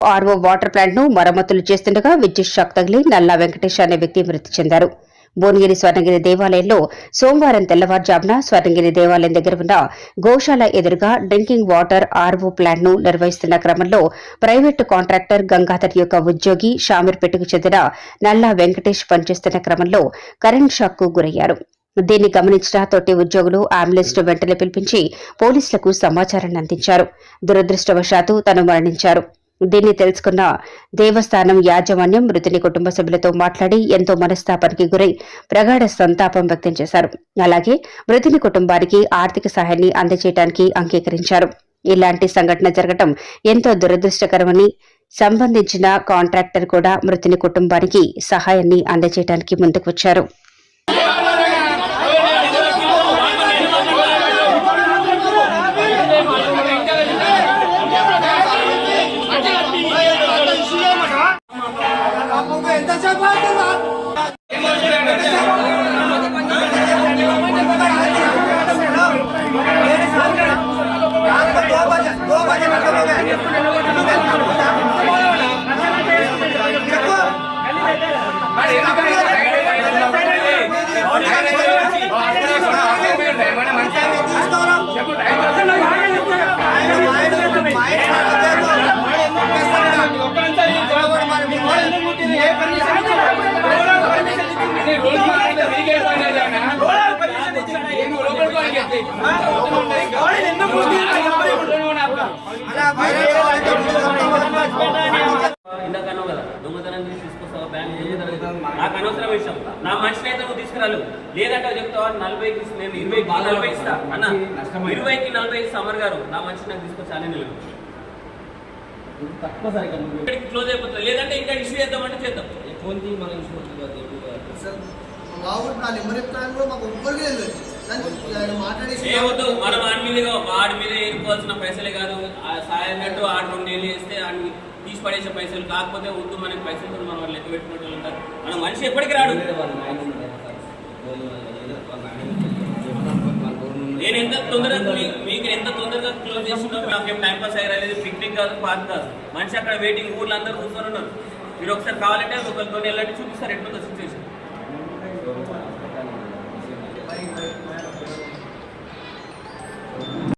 RO water plant ను మరమ్మతులు చేస్తుండగా విద్యుత్ షాక్ తగిలి నల్లా వెంకటేష్ అనే వ్యక్తి మృతి చెందారు. భువనగిరి స్వర్ణగిరి దేవాలయంలో సోమవారం తెల్లవారుజామున స్వర్ణగిరి దేవాలయం దగ్గర ఉన్న గోశాల ఎదురుగా డ్రింకింగ్ వాటర్ ఆర్వో ప్లాంట్ ను నిర్వహిస్తున్న క్రమంలో ప్రైవేటు కాంట్రాక్టర్ గంగాధర్ యొక్క ఉద్యోగి షామీర్పేటకు చెందిన నల్లా వెంకటేష్ పనిచేస్తున్న క్రమంలో కరెంట్ షాక్ కు గురయ్యారు. దీన్ని గమనించిన తోటి ఉద్యోగులు అంబులెన్స్ ను వెంటనే పిలిపించి పోలీసులకు సమాచారాన్ని అందించారు. దురదృష్టవశాత్తు తను మరణించారు. దీన్ని తెలుసుకున్న దేవస్థానం యాజమాన్యం మృతుని కుటుంబ సభ్యులతో మాట్లాడి ఎంతో మనస్తాపానికి గురై ప్రగాఢ సంతాపం వ్యక్తం చేశారు. అలాగే మృతుని కుటుంబానికి ఆర్థిక సహాయాన్ని అందజేయడానికి అంగీకరించారు. ఇలాంటి సంఘటన జరగడం ఎంతో దురదృష్టకరమని, సంబంధించిన కాంట్రాక్టర్ కూడా మృతుని కుటుంబానికి సహాయాన్ని అందజేయడానికి ముందుకు వచ్చారు. ఇందాకన్నావు కదా దొంగతనం తీసుకొస్తావా బ్యాంక్ నాకు అనవసరం విషయం. నా మనిషిని అయితే నువ్వు తీసుకురాలు, లేదంటే చెప్తావా 40కి నేను 20కి 40 ఇస్తా అన్న, 20కి 40 ఇస్తా. అమర్ గారు నా మనిషి నాకు తీసుకొచ్చి అనే నిలువు తక్కువ సరిగ్గా క్లోజ్ అయిపోతుంది, లేదంటే ఇంకా ఇష్యూ చేద్దామంటే చేద్దాం. మన ఇష్యూ ఏమొద్దు, మనం వాడి మీద ఏరుకోవాల్సిన పైసలే కాదు. సాయం కట్టు 6 నెలలు వేస్తే ఆడిని తీసి పడేసే పైసలు కాకపోతే వద్దు, మనకి పైసలు మనం లెక్క పెట్టుకుంటూ ఉంటారు. మన మనిషి ఎప్పటికి రాడు. నేను ఎంత తొందరగా మీకు ఎంత తొందరగా క్లోజ్ చేస్తున్నా మాకేం టైం పాస్ అయ్యారు. పిక్నిక్ కాదు, పార్క్ కాదు. మనిషి అక్కడ వెయిటింగ్, ఊర్లో అందరూ కూర్చొని ఉన్నారు. మీరు ఒకసారి కావాలంటే ఒకరితో వెళ్ళండి, చూపిస్తారు ఎట్లుందో సిచ్యువేషన్.